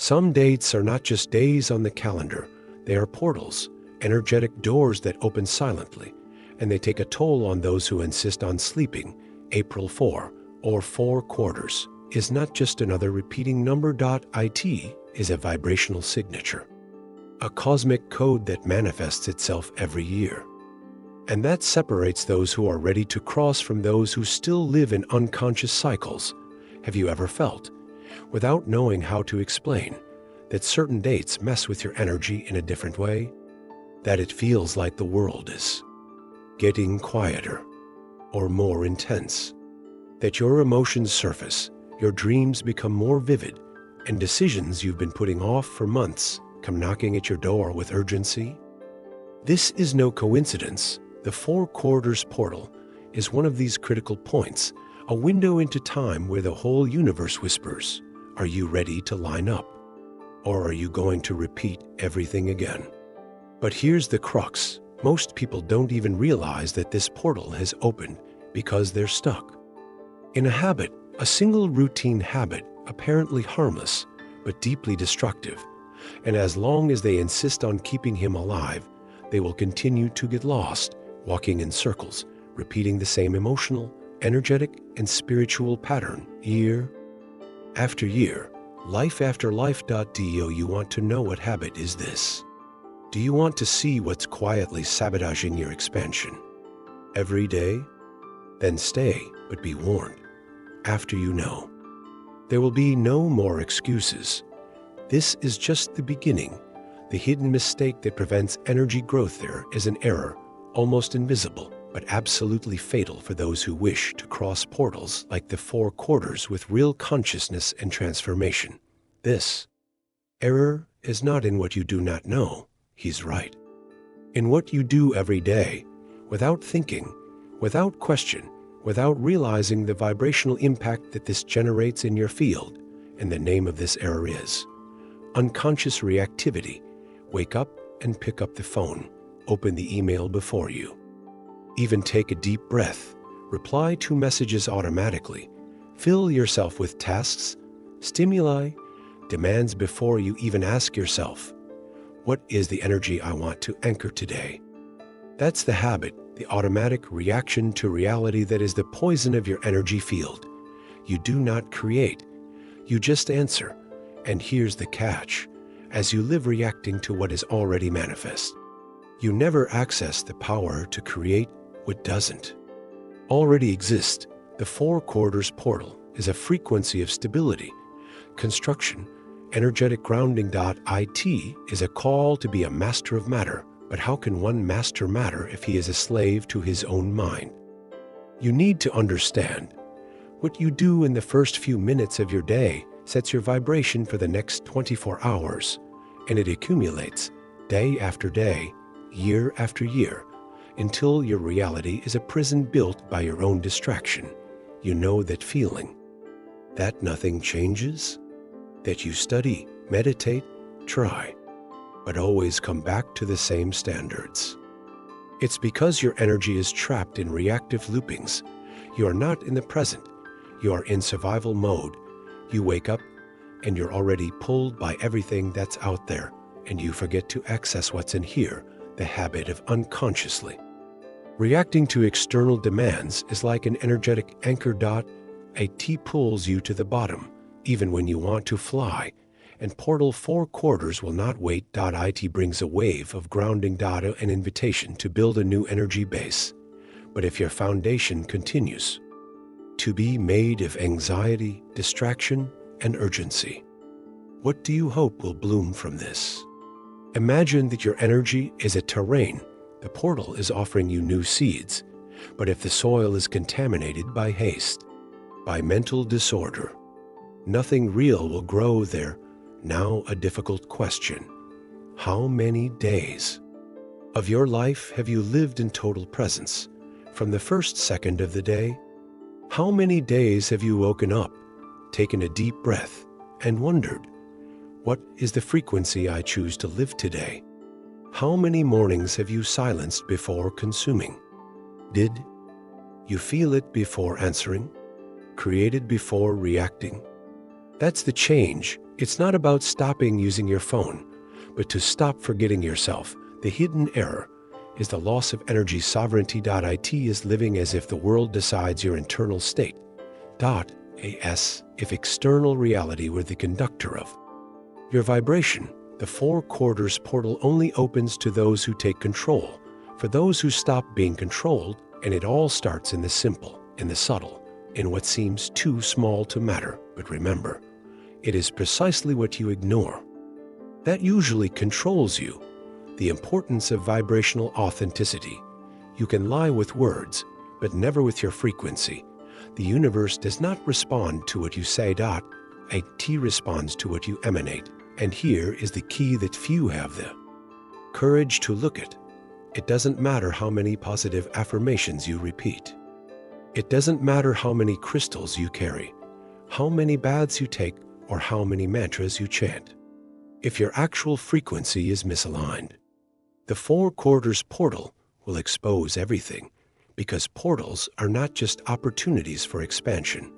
Some dates are not just days on the calendar, they are portals, energetic doors that open silently, and they take a toll on those who insist on sleeping. April 4, or 4 quarters, is not just another repeating number. It is a vibrational signature, a cosmic code that manifests itself every year. And that separates those who are ready to cross from those who still live in unconscious cycles. Have you ever felt, without knowing how to explain, that certain dates mess with your energy in a different way? That it feels like the world is getting quieter or more intense? That your emotions surface, your dreams become more vivid, and decisions you've been putting off for months come knocking at your door with urgency? This is no coincidence. The 4 quarters portal is one of these critical points, a window into time where the whole universe whispers, "Are you ready to line up? Or are you going to repeat everything again?" But here's the crux. Most people don't even realize that this portal has opened because they're stuck in a habit, a single routine habit, apparently harmless, but deeply destructive. And as long as they insist on keeping him alive, they will continue to get lost, walking in circles, repeating the same emotional, energetic, and spiritual pattern year after year, life after life. Do you want to know what habit is this? Do you want to see what's quietly sabotaging your expansion every day? Then stay, but be warned. After you know, there will be no more excuses. This is just the beginning. The hidden mistake that prevents energy growth there is an error, almost invisible, but absolutely fatal for those who wish to cross portals like the 4 quarters with real consciousness and transformation. This error is not in what you do not know. He's right. In what you do every day, without thinking, without question, without realizing the vibrational impact that this generates in your field. And the name of this error is unconscious reactivity. Wake up and pick up the phone. Open the email before you. Even take a deep breath. Reply to messages automatically. Fill yourself with tasks, stimuli, demands before you even ask yourself, what is the energy I want to anchor today? That's the habit, the automatic reaction to reality that is the poison of your energy field. You do not create, you just answer. And here's the catch. As you live reacting to what is already manifest, you never access the power to create what doesn't already exist. The 4 quarters portal is a frequency of stability, construction, energetic grounding. It is a call to be a master of matter. But how can one master matter if he is a slave to his own mind? You need to understand, what you do in the first few minutes of your day sets your vibration for the next 24 hours, and it accumulates day after day, year after year, until your reality is a prison built by your own distraction. You know that feeling, that nothing changes, that you study, meditate, try, but always come back to the same standards. It's because your energy is trapped in reactive loopings. You are not in the present. You are in survival mode. You wake up and you're already pulled by everything that's out there, and you forget to access what's in here. The habit of unconsciously reacting to external demands is like an energetic anchor. It pulls you to the bottom, even when you want to fly. And portal 4 quarters will not wait. It brings a wave of grounding, an invitation to build a new energy base. But if your foundation continues to be made of anxiety, distraction, and urgency, what do you hope will bloom from this? Imagine that your energy is a terrain. The portal is offering you new seeds. But if the soil is contaminated by haste, by mental disorder, nothing real will grow there. Now a difficult question. How many days of your life have you lived in total presence from the first second of the day? How many days have you woken up, taken a deep breath, and wondered, what is the frequency I choose to live today? How many mornings have you silenced before consuming? Did you feel it before answering? Created before reacting? That's the change It's not about stopping using your phone, but to stop forgetting yourself. The hidden error is the loss of energy sovereignty. It is living as if the world decides your internal state. As if external reality were the conductor of your vibration. The four quarters portal only opens to those who take control. For those who stop being controlled, and it all starts in the simple, in the subtle, in what seems too small to matter. But remember, it is precisely what you ignore that usually controls you. The importance of vibrational authenticity. You can lie with words, but never with your frequency. The universe does not respond to what you say. It responds to what you emanate. And here is the key that few have: the courage to look at. It doesn't matter how many positive affirmations you repeat. It doesn't matter how many crystals you carry, how many baths you take, or how many mantras you chant. If your actual frequency is misaligned, the four quarters portal will expose everything, because portals are not just opportunities for expansion.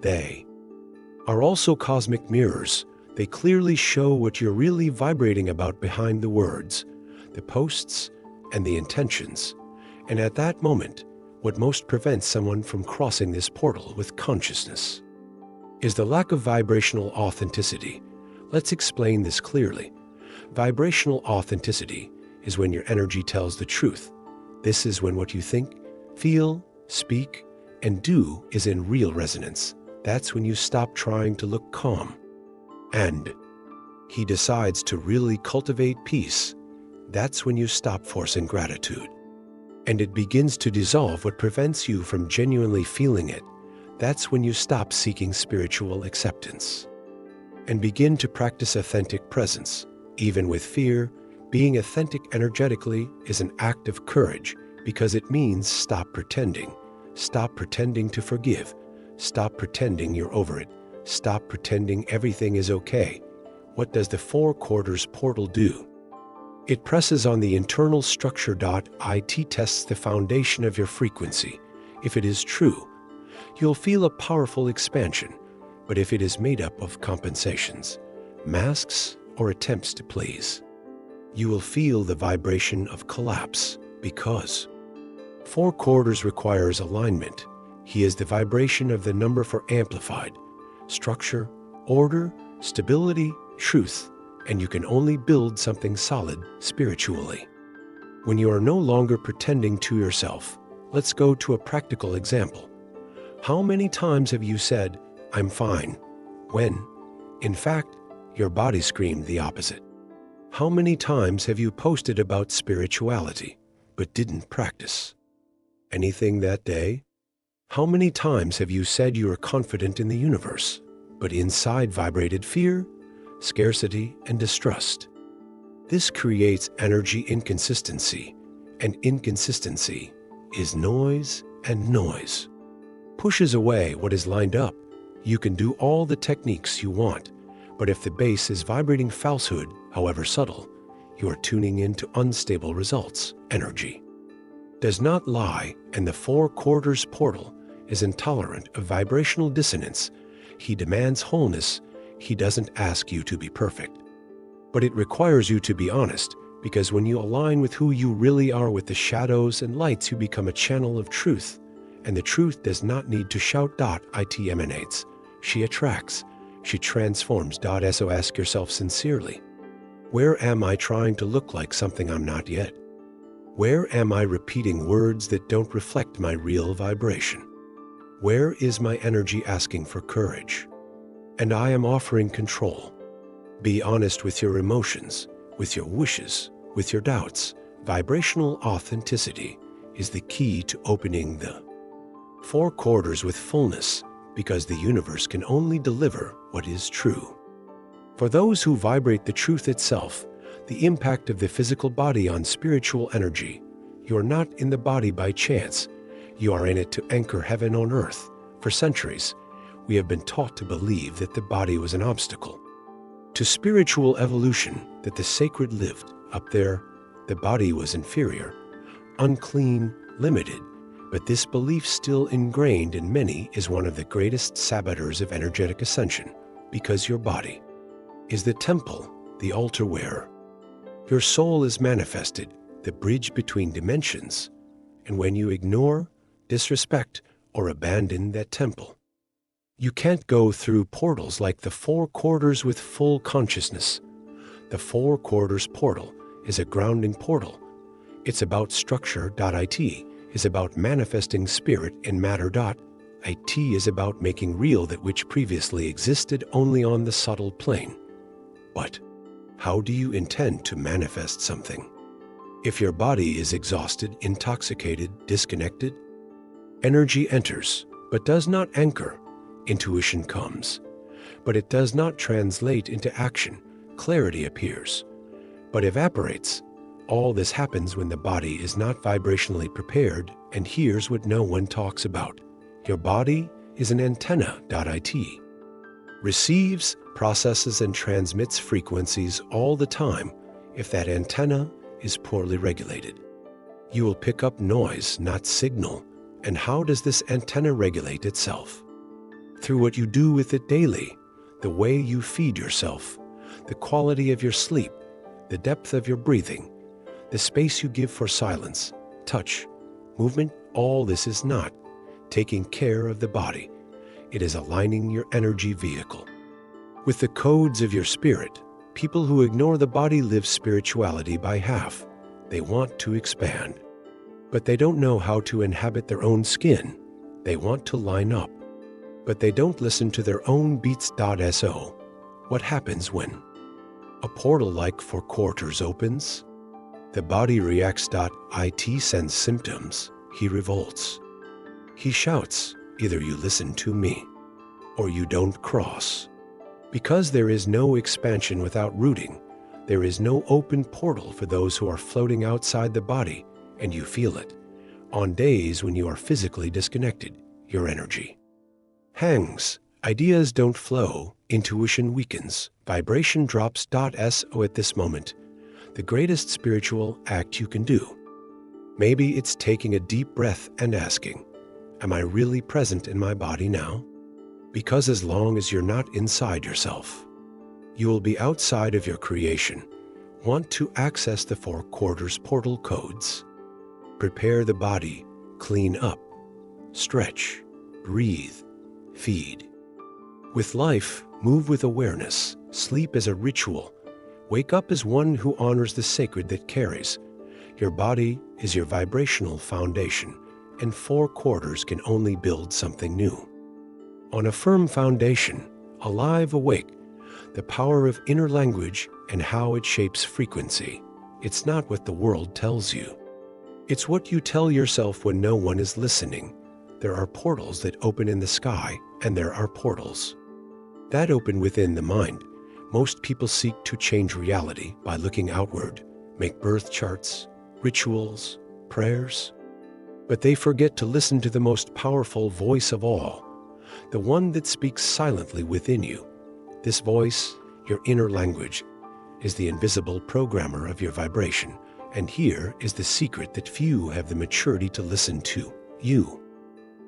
They are also cosmic mirrors. They clearly show what you're really vibrating about behind the words, the posts, and the intentions. And at that moment, what most prevents someone from crossing this portal with consciousness is the lack of vibrational authenticity. Let's explain this clearly. Vibrational authenticity is when your energy tells the truth. This is when what you think, feel, speak, and do is in real resonance. That's when you stop trying to look calm. And he decides to really cultivate peace. That's when you stop forcing gratitude. And it begins to dissolve what prevents you from genuinely feeling it. That's when you stop seeking spiritual acceptance and begin to practice authentic presence. Even with fear, being authentic energetically is an act of courage, because it means stop pretending. Stop pretending to forgive. Stop pretending you're over it. Stop pretending everything is okay. What does the four quarters portal do? It presses on the internal structure. It tests the foundation of your frequency. If it is true, you'll feel a powerful expansion. But if it is made up of compensations, masks, or attempts to please, you will feel the vibration of collapse, because four quarters requires alignment. He is the vibration of the number for amplified structure, order, stability, truth, and you can only build something solid spiritually when you are no longer pretending to yourself. Let's go to a practical example. How many times have you said, "I'm fine," when, in fact, your body screamed the opposite? How many times have you posted about spirituality, but didn't practice anything that day? How many times have you said you are confident in the universe, but inside vibrated fear, scarcity, and distrust? This creates energy inconsistency, and inconsistency is noise, and noise pushes away what is lined up. You can do all the techniques you want, but if the base is vibrating falsehood, however subtle, you are tuning into unstable results. Energy does not lie, and the four quarters portal is intolerant of vibrational dissonance. He demands wholeness. He doesn't ask you to be perfect, but it requires you to be honest, because when you align with who you really are, with the shadows and lights, you become a channel of truth. And the truth does not need to shout. It emanates. She attracts. She transforms. So ask yourself sincerely, where am I trying to look like something I'm not yet? Where am I repeating words that don't reflect my real vibration? Where is my energy asking for courage? And I am offering control. Be honest with your emotions, with your wishes, with your doubts. Vibrational authenticity is the key to opening the four quarters with fullness, because the universe can only deliver what is true. For those who vibrate the truth itself, the impact of the physical body on spiritual energy, you are not in the body by chance. You are in it to anchor heaven on earth. For centuries, we have been taught to believe that the body was an obstacle to spiritual evolution, that the sacred lived up there, the body was inferior, unclean, limited. But this belief, still ingrained in many, is one of the greatest saboteurs of energetic ascension, because your body is the temple, the altar wearer. Your soul is manifested, the bridge between dimensions, and when you ignore, disrespect, or abandon that temple, you can't go through portals like the four quarters with full consciousness. The four quarters portal is a grounding portal. It's about structure.it, is about manifesting spirit in matter.it, is about making real that which previously existed only on the subtle plane. But how do you intend to manifest something? If your body is exhausted, intoxicated, disconnected, energy enters, but does not anchor. Intuition comes, but it does not translate into action. Clarity appears, but evaporates. All this happens when the body is not vibrationally prepared, and here's what no one talks about. Your body is an antenna.it. Receives, processes, and transmits frequencies all the time. If that antenna is poorly regulated, you will pick up noise, not signal. And how does this antenna regulate itself? Through what you do with it daily, the way you feed yourself, the quality of your sleep, the depth of your breathing, the space you give for silence, touch, movement. All this is not taking care of the body. It is aligning your energy vehicle with the codes of your spirit. People who ignore the body live spirituality by half. They want to expand, but they don't know how to inhabit their own skin. They want to line up, but they don't listen to their own beats.so. What happens when a portal like four quarters opens? The body reacts.it, sends symptoms. He revolts. He shouts, either you listen to me or you don't cross. Because there is no expansion without rooting, there is no open portal for those who are floating outside the body, and you feel it. On days when you are physically disconnected, your energy hangs. Ideas don't flow. Intuition weakens. Vibration drops.so. At this moment, the greatest spiritual act you can do, maybe it's taking a deep breath and asking, am I really present in my body now? Because as long as you're not inside yourself, you will be outside of your creation. Want to access the four quarters portal codes? Prepare the body, clean up, stretch, breathe, feed. With life, move with awareness. Sleep as a ritual. Wake up as one who honors the sacred that carries. Your body is your vibrational foundation, and four quarters can only build something new. On a firm foundation, alive, awake, the power of inner language and how it shapes frequency. It's not what the world tells you. It's what you tell yourself when no one is listening. There are portals that open in the sky, and there are portals that open within the mind. Most people seek to change reality by looking outward, make birth charts, rituals, prayers, but they forget to listen to the most powerful voice of all, the one that speaks silently within you. This voice, your inner language, is the invisible programmer of your vibration, and here is the secret that few have the maturity to listen to. You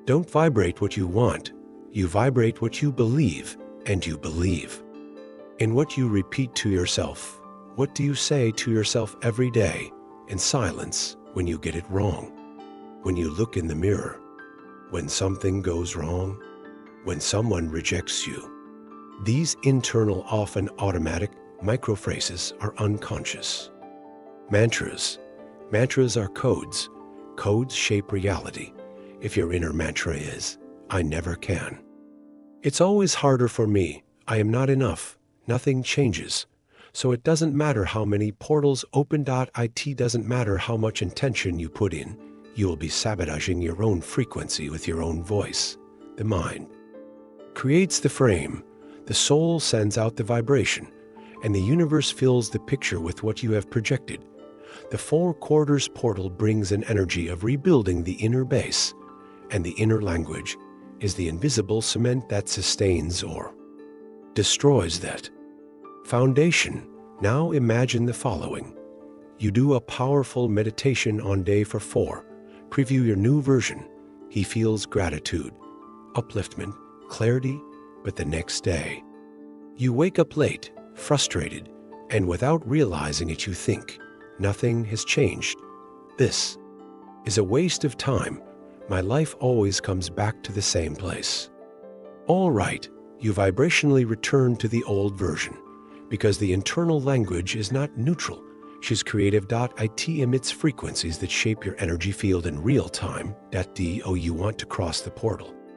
don't vibrate what you want, you vibrate what you believe, and you believe in what you repeat to yourself. What do you say to yourself every day in silence when you get it wrong? When you look in the mirror, when something goes wrong, when someone rejects you. These internal, often automatic microphrases are unconscious. Mantras. Mantras are codes. Codes shape reality. If your inner mantra is, I never can. It's always harder for me. I am not enough. Nothing changes. So it doesn't matter how many portals open.it, doesn't matter how much intention you put in. You will be sabotaging your own frequency with your own voice. The mind creates the frame. The soul sends out the vibration, and the universe fills the picture with what you have projected. The four quarters portal brings an energy of rebuilding the inner base, and the inner language is the invisible cement that sustains or destroys that foundation. Now imagine the following. You do a powerful meditation on day 4. Preview your new version. He feels gratitude, upliftment, clarity, but the next day, you wake up late, frustrated, and without realizing it you think, nothing has changed. This is a waste of time. My life always comes back to the same place. All right, you vibrationally return to the old version, because the internal language is not neutral. She's creative.it emits frequencies that shape your energy field in real time. .do you want to cross the portal?